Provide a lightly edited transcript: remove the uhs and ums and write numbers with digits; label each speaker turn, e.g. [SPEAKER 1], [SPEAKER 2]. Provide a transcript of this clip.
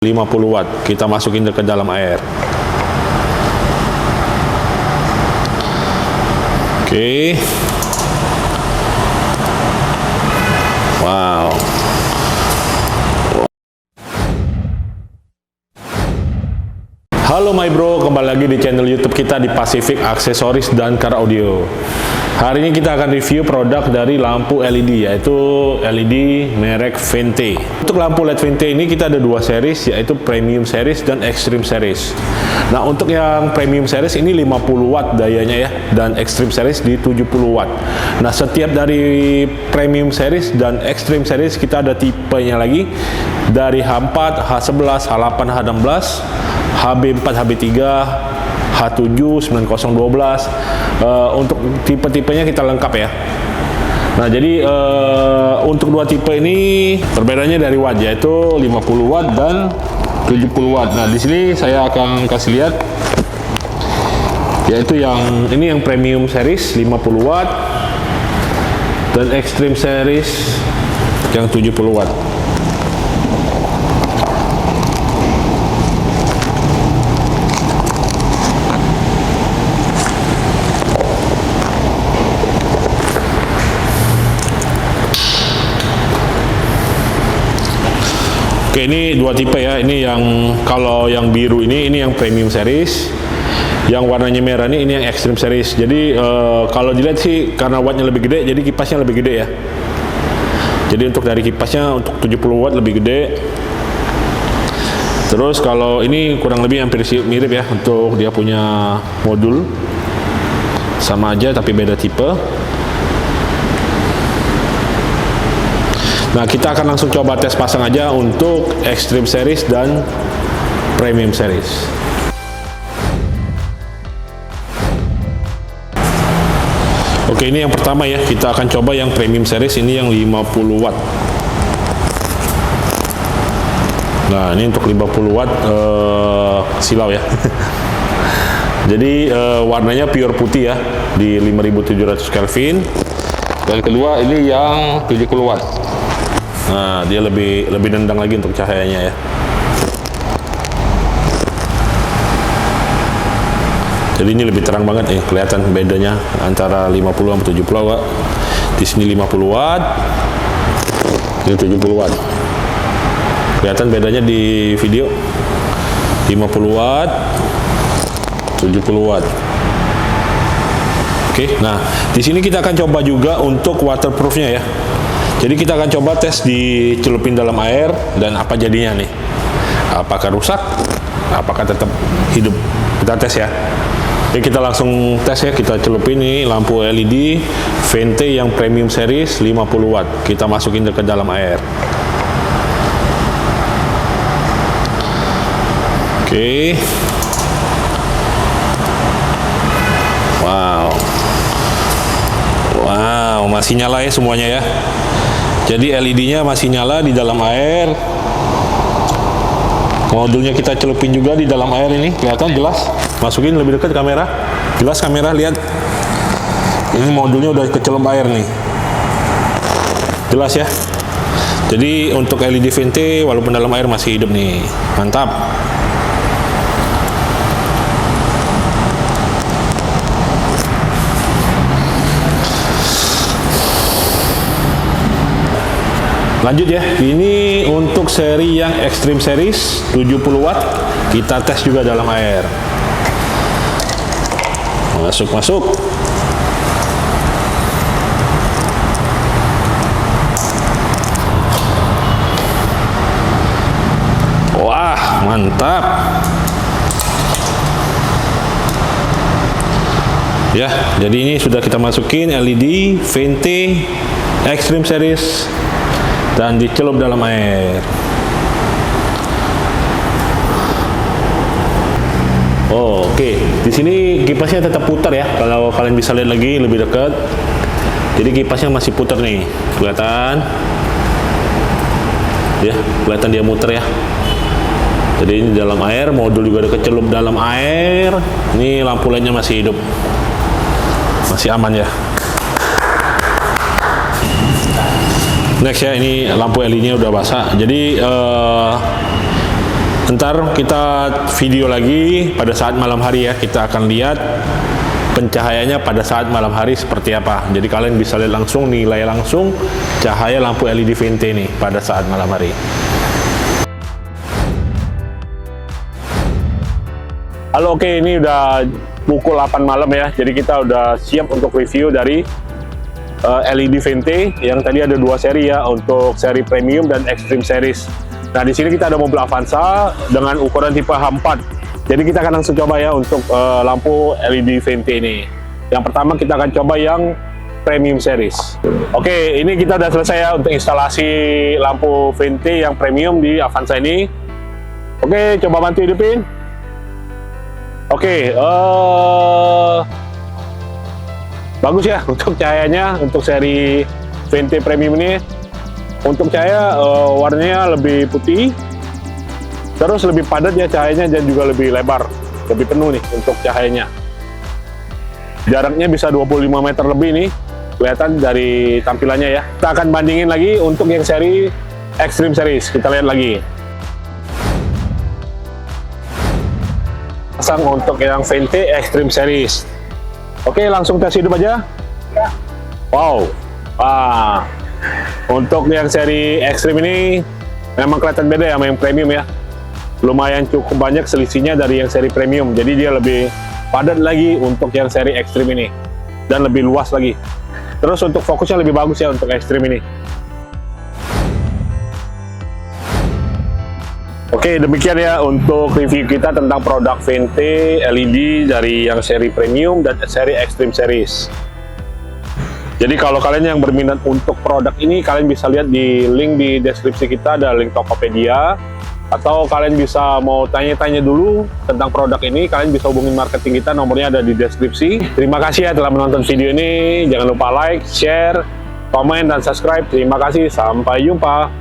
[SPEAKER 1] 50 watt. Kita masukin ke dalam air. Oke. Wow. Halo my bro, kembali lagi di channel YouTube kita di Pacific Aksesoris dan Car Audio. Hari ini kita akan review produk dari lampu LED, yaitu LED merek Vente. Untuk lampu LED Vente ini kita ada dua series, yaitu Premium Series dan Extreme Series. Nah, untuk yang Premium Series ini 50 watt dayanya ya, dan Extreme Series di 70 watt. Nah, setiap dari Premium Series dan Extreme Series kita ada tipenya lagi, dari H4, H11, H8, H16, HB4, HB3, H7, 9012. Untuk tipe-tipenya kita lengkap ya. Nah, jadi untuk dua tipe ini perbedaannya dari watt, yaitu 50 watt dan 70 watt. Nah, di sini saya akan kasih lihat, yaitu yang ini yang Premium Series 50 watt dan Extreme Series yang 70 watt. Oke, ini dua tipe ya. Ini yang kalau yang biru ini yang Premium Series. Yang warnanya merah ini yang Extreme Series. Jadi kalau dilihat sih karena wattnya lebih gede, jadi kipasnya lebih gede ya. Jadi untuk dari kipasnya untuk 70 watt lebih gede. Terus kalau ini kurang lebih hampir mirip ya, untuk dia punya modul sama aja tapi beda tipe. Nah, kita akan langsung coba tes pasang aja untuk Extreme Series dan Premium Series. Oke, ini yang pertama ya, kita akan coba yang Premium Series, ini yang 50 watt. Nah, ini untuk 50 watt silau ya. Jadi warnanya pure putih ya, di 5700 Kelvin. Dan kedua ini yang 70 watt. Nah, dia lebih nendang lagi untuk cahayanya ya. Jadi ini lebih terang banget nih, kelihatan bedanya antara 50 sama 70 watt. Di sini 50 watt, ini 70 watt. Kelihatan bedanya di video. 50 watt, 70 watt. Oke, nah di sini kita akan coba juga untuk waterproofnya ya. Jadi kita akan coba tes dicelupin dalam air dan apa jadinya nih. Apakah rusak? Apakah tetap hidup? Kita tes ya. Oke, kita langsung tes ya. Kita celupin nih lampu LED Vente yang Premium Series 50 watt. Kita masukin ke dalam air. Oke. Wow. Wow, masih nyala ya semuanya ya. Jadi LED-nya masih nyala di dalam air. Modulnya kita celupin juga di dalam air ini, kelihatan jelas. Masukin lebih dekat kamera. Jelas kamera, lihat. Ini modulnya udah kecelup air nih. Jelas ya. Jadi untuk LED Vente walaupun dalam air masih hidup nih. Mantap. Lanjut ya, ini untuk seri yang Extreme Series 70 watt, kita tes juga dalam air. Masuk. Wah, mantap. Ya, jadi ini sudah kita masukin LED Vente Extreme Series dan dicelup dalam air. Oh, oke. Di sini kipasnya tetap putar ya. Kalau kalian bisa lihat lagi lebih dekat. Jadi kipasnya masih putar nih. Kelihatan? Ya, kelihatan dia muter ya. Jadi ini dalam air, modul juga ada kecelup dalam air. Ini lampu LED-nya masih hidup. Masih aman ya. Next ya, ini lampu LED-nya udah basah. Jadi Ntar kita video lagi pada saat malam hari ya, kita akan lihat pencahayaannya pada saat malam hari seperti apa. Jadi kalian bisa lihat langsung, nilai langsung cahaya lampu LED Vente nih pada saat malam hari. Halo, oke, ini udah pukul 8 malam ya. Jadi kita udah siap untuk review dari LED Vente yang tadi ada 2 seri ya, untuk seri premium dan extreme series. Nah, di sini kita ada mobil Avanza dengan ukuran tipe H4. Jadi kita akan langsung coba ya untuk lampu LED Vente ini. Yang pertama kita akan coba yang premium series. Oke, ini kita udah selesai ya untuk instalasi lampu Vente yang premium di Avanza ini. Oke, coba bantu hidupin. Oke, bagus ya untuk cahayanya, untuk seri Vente premium ini. Untuk cahaya warnanya lebih putih, terus lebih padat ya cahayanya, dan juga lebih lebar, lebih penuh nih untuk cahayanya. Jaraknya bisa 25 meter lebih nih, kelihatan dari tampilannya ya. Kita akan bandingin lagi untuk yang seri Extreme Series, kita lihat lagi. Pasang untuk yang Vente Extreme Series. Oke, langsung tes hidup aja. Wow, untuk yang seri Extreme ini memang kelihatan beda ya sama yang premium ya. Lumayan cukup banyak selisihnya dari yang seri premium. Jadi dia lebih padat lagi untuk yang seri Extreme ini, dan lebih luas lagi. Terus untuk fokusnya lebih bagus ya untuk Extreme ini. Oke, demikian ya untuk review kita tentang produk Vente LED dari yang seri premium dan seri Extreme Series. Jadi kalau kalian yang berminat untuk produk ini, kalian bisa lihat di link di deskripsi kita, ada link Tokopedia. Atau kalian bisa mau tanya-tanya dulu tentang produk ini, kalian bisa hubungin marketing kita, nomornya ada di deskripsi. Terima kasih ya telah menonton video ini. Jangan lupa like, share, komen, dan subscribe. Terima kasih, sampai jumpa.